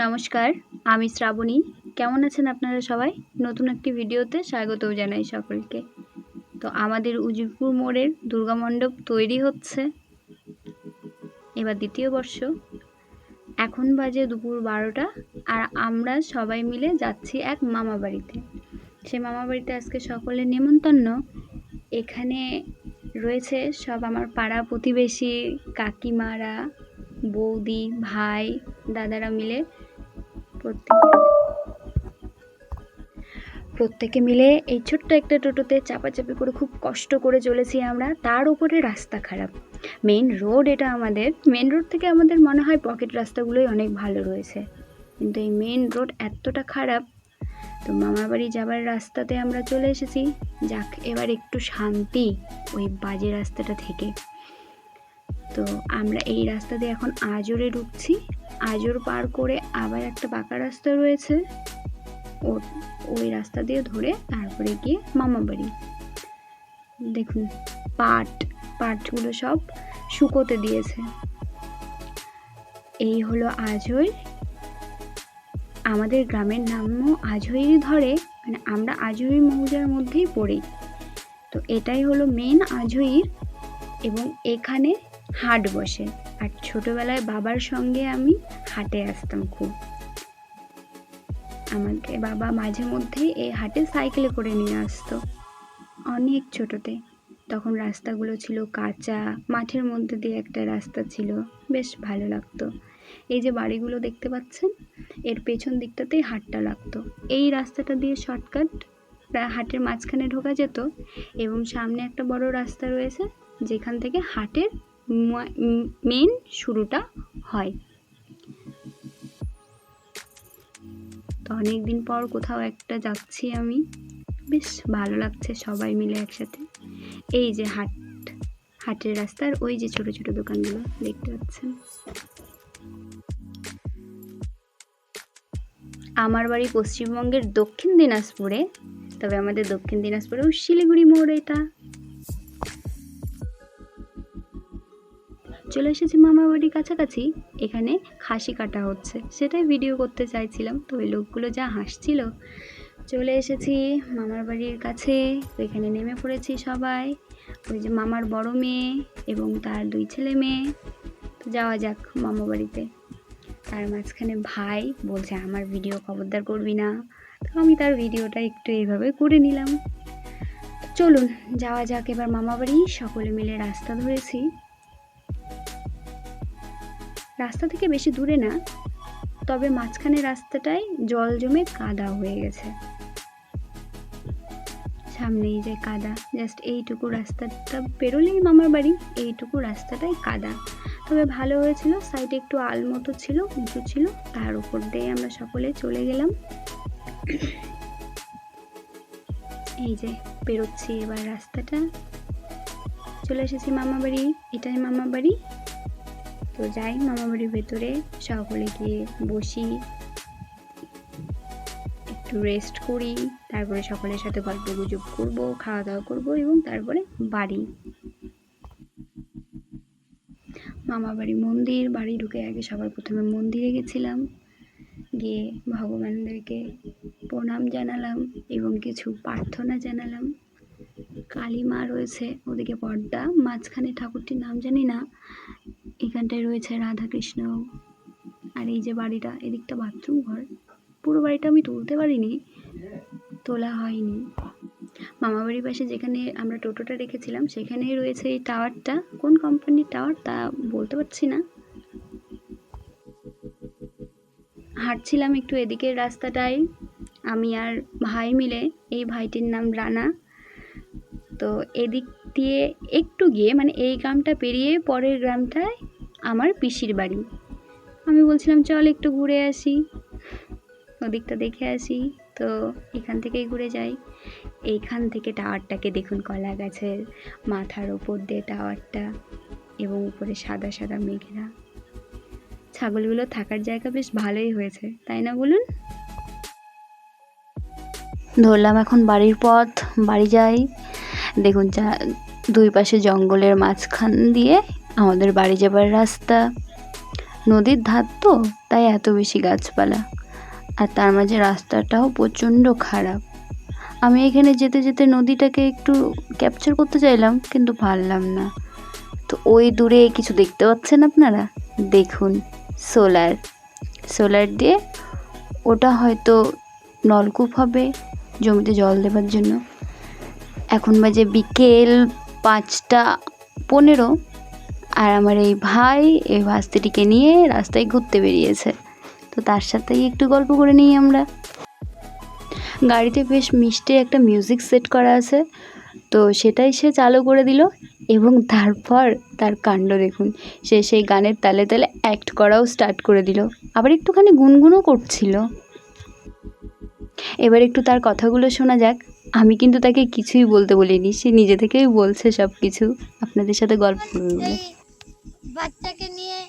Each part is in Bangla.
নমস্কার, আমি শ্রাবণী। কেমন আছেন আপনারা সবাই? নতুন একটি ভিডিওতে স্বাগতও জানাই সকলকে। তো আমাদের উজিরপুর মোড়ের দুর্গা মণ্ডপ তৈরি হচ্ছে। এবার দ্বিতীয় বর্ষ। এখন বাজে দুপুর 12টা আর আমরা সবাই মিলে যাচ্ছি এক মামা বাড়িতে। সেই মামা বাড়িতে আজকে সকলের নেমন্তন্ন। এখানে রয়েছে সব আমার পাড়া প্রতিবেশী, কাকিমারা, বৌদি, ভাই, দাদারা মিলে প্রত্যেকে মিলে এই ছোট্ট একটা টোটোতে চাপাচাপি করে খুব কষ্ট করে চলেছি আমরা। তার উপরে রাস্তা খারাপ, মেন রোড এটা আমাদের। মেন রোড থেকে আমাদের মনে হয় পকেট রাস্তাগুলোই অনেক ভালো রয়েছে, কিন্তু এই মেন রোড এতটা খারাপ। তো মামার বাড়ি যাবার রাস্তাতে আমরা চলে এসেছি। যাক, এবার একটু শান্তি ওই বাজে রাস্তাটা থেকে। তো আমরা এই রাস্তা দিয়ে এখন আজরে ঢুকছি। আজর পার করে আবার একটা বাঁকা রাস্তা রয়েছে, ওই রাস্তা দিয়ে ধরে তারপরে গিয়ে মামা বাড়ি। দেখুন, পাটগুলো সব শুকোতে দিয়েছে। এই হলো আজই। আমাদের গ্রামের নামও আজই ধরে, মানে আমরা আজই মৌজার মধ্যেই পড়ি। তো এটাই হলো মেন আজইর, এবং এখানে হাট বসে। আর ছোটবেলায় বাবার সঙ্গে আমি হাটে আসতাম খুব। আমাকে বাবা মাঝে মধ্যেই এই হাটে সাইকেলে করে নিয়ে আসতো, অনেক ছোটতে। তখন রাস্তাগুলো ছিল কাঁচা, মাঠের মধ্যে দিয়ে একটা রাস্তা ছিল, বেশ ভালো লাগতো। এই যে বাড়িগুলো দেখতে পাচ্ছেন, এর পেছন দিকটাতেই হাটটা লাগতো। এই রাস্তাটা দিয়ে শর্টকাট হাটের মাঝখানে ঢোকা যেত, এবং সামনে একটা বড় রাস্তা রয়েছে যেখান থেকে হাটের মেন শুরুটা হয়। তো অনেকদিন পর কোথাও একটা যাচ্ছি আমি, বেশ ভালো লাগছে সবাই মিলে একসাথে। এই যে হাটের রাস্তার ওই যে ছোট ছোট দোকানগুলো দেখতে পাচ্ছেন। আমার বাড়ি পশ্চিমবঙ্গের দক্ষিণ দিনাজপুরে, তবে আমাদের দক্ষিণ দিনাজপুরেও শিলিগুড়ি মোড় এটা। চলে এসেছি মামা বাড়ির কাছাকাছি। এখানে খাসি কাটা হচ্ছে, সেটাই ভিডিও করতে চাইছিলাম, তো ওই লোকগুলো যা হাসছিল। চলে এসেছি মামার বাড়ির কাছে। এখানে নেমে পড়েছি সবাই। ওই যে মামার বড় মেয়ে এবং তার 2 ছেলে মেয়ে। তো যাওয়া যাক মামা বাড়িতে। তার মাঝখানে ভাই বলছে আমার ভিডিও খবরদার করবি না, তো আমি তার ভিডিওটা একটু এইভাবে করে নিলাম। চলুন যাওয়া যাক এবার মামা বাড়ি। সকলে মিলে রাস্তা ধরেছি। রাস্তা থেকে বেশি দূরে না, তবে মাঝখানে রাস্তাটায় জল জমে কাদা হয়ে গেছে। সামনেই যে কাদা, জাস্ট এইটুকু রাস্তাটা পেরোলেই মামার বাড়ি, এইটুকু রাস্তাটাই কাদা। তবে ভালো হয়েছিল, সাইডে একটু আল মতো ছিল, উঁচু ছিল, তার উপর দিয়ে আমরা সকলে চলে গেলাম। এই যে পেরোচ্ছি এবার রাস্তাটা, চলে এসেছি মামা বাড়ি। এটাই মামা বাড়ি। তো যাই মামা বাড়ির ভেতরে, সকলে গিয়ে বসি, একটু রেস্ট করি, তারপরে সকলের সাথে গল্প গুজব করবো, খাওয়া দাওয়া করবো, এবং তারপরে বাড়ি। মামা বাড়ি মন্দির। বাড়ি ঢুকে আগে সবার প্রথমে মন্দিরে গেছিলাম, গিয়ে ভগবানদেরকে প্রণাম জানালাম এবং কিছু প্রার্থনা জানালাম। কালী মা রয়েছে ওদিকে পর্দা, মাঝখানে ঠাকুরটির নাম জানি না, এখানটায় রয়েছে রাধাকৃষ্ণ। আর এই যে বাড়িটা, এদিকটা বাথরুম ঘর। পুরো বাড়িটা আমি তুলতে পারিনি, তোলা হয়নি। মামা বাড়ির পাশে যেখানে আমরা টোটোটা রেখেছিলাম সেখানেই রয়েছে এই টাওয়ারটা। কোন কোম্পানির টাওয়ার তা বলতে পারছি না। হাঁটছিলাম একটু এদিকের রাস্তাটায় আমি আর ভাই মিলে। এই ভাইটির নাম রানা। তো এদিক দিয়ে একটু গিয়ে, মানে এই গ্রামটা পেরিয়ে পরের গ্রামটায় আমার পিসির বাড়ি। আমি বলছিলাম চল একটু ঘুরে আসি, ওদিকটা দেখে আসি। তো এখান থেকেই ঘুরে যাই। এইখান থেকে টাওয়ারটাকে দেখুন, কলা গাছের মাথার ওপর দিয়ে টাওয়ারটা, এবং উপরে সাদা সাদা মেঘেরা। ছাগলগুলো থাকার জায়গা বেশ ভালোই হয়েছে, তাই না বলুন? ধরলাম এখন বাড়ির পথ, বাড়ি যাই। দেখুন দুই পাশে জঙ্গলের মাঝখান দিয়ে আমাদের বাড়ি যাবার রাস্তা। নদীর ধার তো, তাই এত বেশি গাছপালা, আর তার মাঝে রাস্তাটাও প্রচণ্ড খারাপ। আমি এখানে যেতে যেতে নদীটাকে একটু ক্যাপচার করতে চাইলাম, কিন্তু পারলাম না। তো ওই দূরে কিছু দেখতে পাচ্ছেন আপনারা, দেখুন সোলার দিয়ে, ওটা হয়তো নলকূপ হবে জমিতে জল দেওয়ার জন্য। এখন বাজে বিকেল 5:15, আর আমার এই ভাই এই ভাস্তিটিকে নিয়ে রাস্তায় ঘুরতে বেরিয়েছে। তো তার সাথেই একটু গল্প করে নিই আমরা। গাড়িতে বেশ মিষ্টি একটা মিউজিক সেট করা আছে, তো সেটাই সে চালু করে দিল, এবং তারপর তার কাণ্ড দেখুন, সে সেই গানের তালে তালে অ্যাক্ট করাও স্টার্ট করে দিল, আবার একটুখানি গুনগুনও করছিল। এবার একটু তার কথাগুলো শোনা যাক। আমি কিন্তু তাকে কিছুই বলতে বলিনি, সে নিজে থেকেই বলছে সব কিছু আপনাদের সাথে গল্প করবে বলে। বাচ্চাকে নিয়ে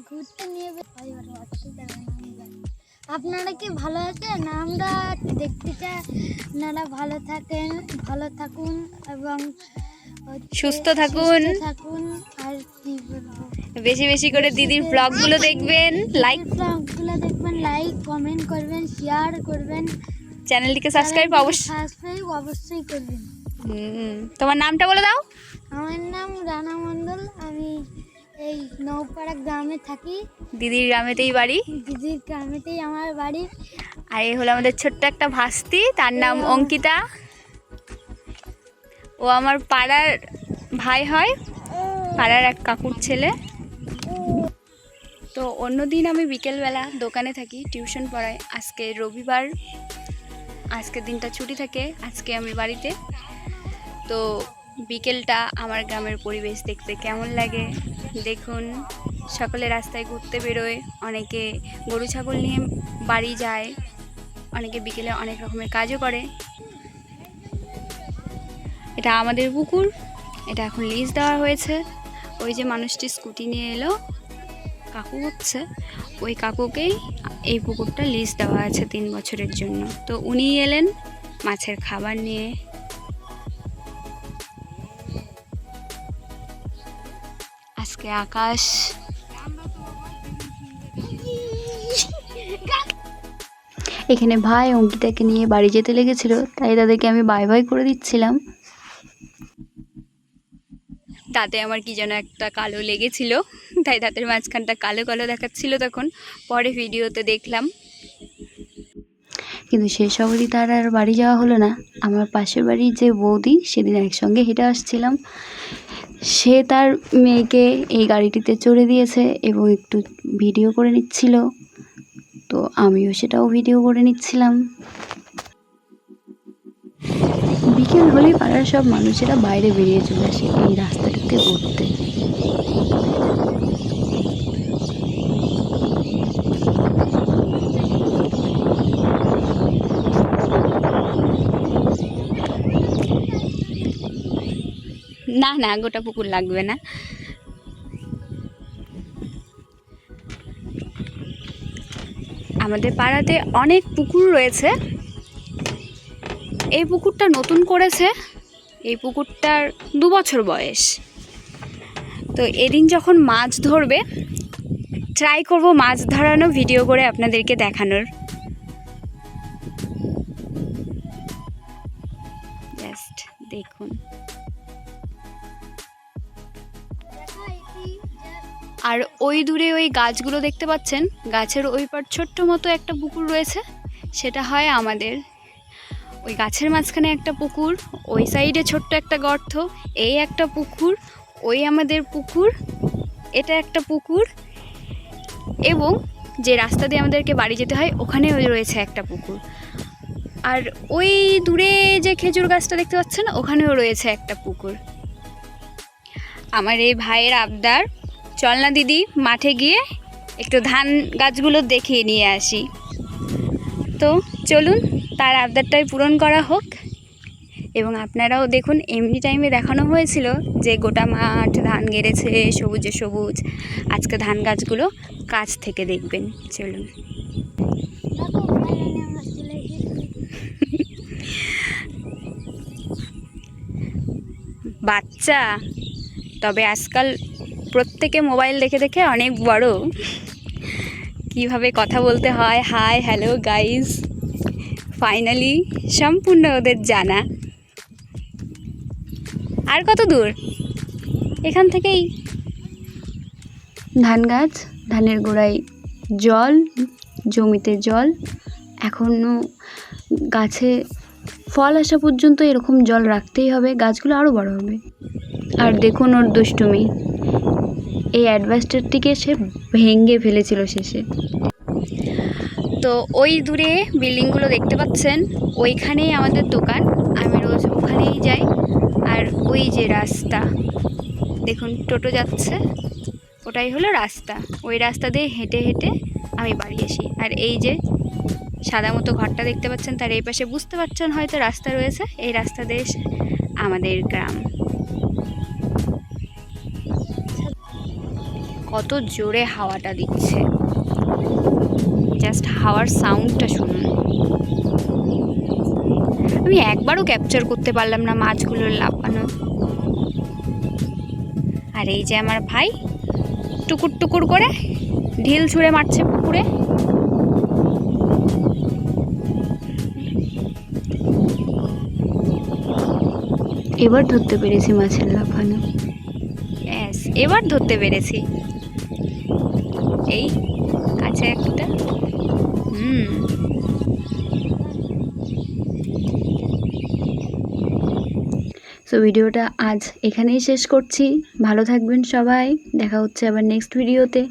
ঘুরতে নিয়ে আপনারা কি ভালো আছেন? আমরা দেখতে চাই আপনারা ভালো থাকুন এবং সুস্থ থাকুন, আর কি বলবো, বেশি বেশি করে দিদির ব্লগগুলো দেখবেন, লাইক কমেন্ট করবেন, শেয়ার করবেন, চ্যানেলটিকে সাবস্ক্রাইব অবশ্যই করবেন। তোমার নামটা বলে দাও। আমার নাম রানা মণ্ডল, আমি এই নৌপাড়া গ্রামে থাকি। দিদির গ্রামেতেই বাড়ি। দিদির গ্রামেতেই আমার বাড়ি। আর এই হলো আমাদের ছোট্ট একটা ভাস্তি, তার নাম অঙ্কিতা। ও আমার পাড়ার ভাই হয়, পাড়ার এক কাকুর ছেলে। তো অন্যদিন আমি বিকেলবেলা দোকানে থাকি, টিউশন পড়াই। আজকে রবিবার, আজকের দিনটা ছুটি থাকে, আজকে আমি বাড়িতে। তো বিকেলটা আমার গ্রামের পরিবেশ দেখতে কেমন লাগে দেখুন। সকলে রাস্তায় ঘুরতে বেরোয়, অনেকে গরু ছাগল নিয়ে বাড়ি যায়, অনেকে বিকেলে অনেক রকমের কাজও করে। এটা আমাদের পুকুর, এটা এখন লিজ দেওয়া হয়েছে। ওই যে মানুষটি স্কুটি নিয়ে এলো, কাকু হচ্ছে, ওই কাকুকেই এই পুকুরটা লিজ দেওয়া আছে 3 বছরের জন্য। তো উনি এলেন মাছের খাবার নিয়ে। আজকে আকাশ এখানে ভাই অঙ্কিতাকে নিয়ে বাড়ি যেতে লেগেছিল, তাই তাদেরকে আমি বাই বাই করে দিচ্ছিলাম। দাঁতে আমার কি যেন একটা কালো লেগেছিল, তাই দাঁতের মাঝখানটা কালো কালো দেখাচ্ছিল তখন, পরে ভিডিওতে দেখলাম। কিন্তু সেসবই তার আর বাড়ি যাওয়া হলো না। আমার পাশের বাড়ির যে বৌদি, সেদিন একসঙ্গে হেঁটে আসছিলাম, সে তার মেয়েকে এই গাড়িটিতে চড়ে দিয়েছে এবং একটু ভিডিও করে নিচ্ছিল, তো আমিও সেটাও ভিডিও করে নিচ্ছিলাম। বিকেল হলেই পাড়ার সব মানুষেরা বাইরে বেরিয়ে চলে আসে এই রাস্তাটাতে ঘুরতে। না না, গোটা পুকুর লাগবে না। আমাদের পাড়াতে অনেক পুকুর রয়েছে, এই পুকুরটা নতুন করেছে, এই পুকুরটার 2 বছর বয়স। তো এদিন যখন মাছ ধরবে, ট্রাই করব মাছ ধরানো ভিডিও করে আপনাদেরকে দেখানোর। জাস্ট দেখুন। আর ওই দূরে ওই গাছগুলো দেখতে পাচ্ছেন, গাছের ওই পার ছোট্ট মতো একটা পুকুর রয়েছে, সেটা হয় আমাদের। ওই গাছের মাঝখানে একটা পুকুর, ওই সাইডে ছোট্ট একটা গর্ত, এই একটা পুকুর, ওই আমাদের পুকুর, এটা একটা পুকুর, এবং যে রাস্তা দিয়ে আমাদেরকে বাড়ি যেতে হয় ওখানেও রয়েছে একটা পুকুর। আর ওই দূরে যে খেজুর গাছটা দেখতে পাচ্ছেন, ওখানেও রয়েছে একটা পুকুর। আমার এই ভাইয়ের আবদার, চল না দিদি মাঠে গিয়ে একটু ধান গাছগুলো দেখিয়ে নিয়ে আসি। তো চলুন, তার আবদারটাই পূরণ করা হোক। এবং আপনারাও দেখুন, এমনি টাইমে দেখানো হয়েছিল যে গোটা মাঠ ধান গেড়েছে, সবুজে সবুজ। আজকে ধান গাছগুলো কাছ থেকে দেখবেন, চলুন। বাচ্চা, তবে আজকাল প্রত্যেকে মোবাইল দেখে দেখে অনেক বড়, কিভাবে কথা বলতে হয়, হাই হ্যালো গাইস, ফাইনালি সম্পূর্ণ ওদের জানা। আর কত দূর এখান থেকেই ধান গাছ, ধানের গোড়ায় জল, জমিতে জল, এখনও গাছে ফল আসা পর্যন্ত এরকম জল রাখতেই হবে, গাছগুলো আরও বড় হবে। আর দেখুন ওর দুষ্টুমি, এই অ্যাডভাস্টারটিকে সে ভেঙে ফেলেছিল শেষে। তো ওই দূরে বিল্ডিংগুলো দেখতে পাচ্ছেন, ওইখানেই আমাদের দোকান, আমি রোজ ওখানেই যাই। আর ওই যে রাস্তা দেখুন, টোটো যাচ্ছে, ওটাই হলো রাস্তা। ওই রাস্তা দিয়ে হেঁটে হেঁটে আমি বাড়ি আসি। আর এই যে সাদা মতো ঘরটা দেখতে পাচ্ছেন, তার এই পাশে বুঝতে পারছেন হয়তো রাস্তা রয়েছে, এই রাস্তা দিয়ে আমাদের গ্রাম। কত জোরে হাওয়াটা দিচ্ছে, জাস্ট হাওয়ার সাউন্ডটা শুনুন। আমি একবারও ক্যাপচার করতে পারলাম না মাছগুলোর লাফানো। আর এই যে আমার ভাই টুকুর টুকুর করে ঢিল ছুঁড়ে মারছে পুকুরে। এবার ধরতে পেরেছি মাছের লাফানো, এবার ধরতে পেরেছি। এই কাছে একটা, সো ভিডিওটা আজ এখানেই শেষ করছি। ভালো থাকবেন সবাই, দেখা হচ্ছে আবার নেক্সট ভিডিওতে।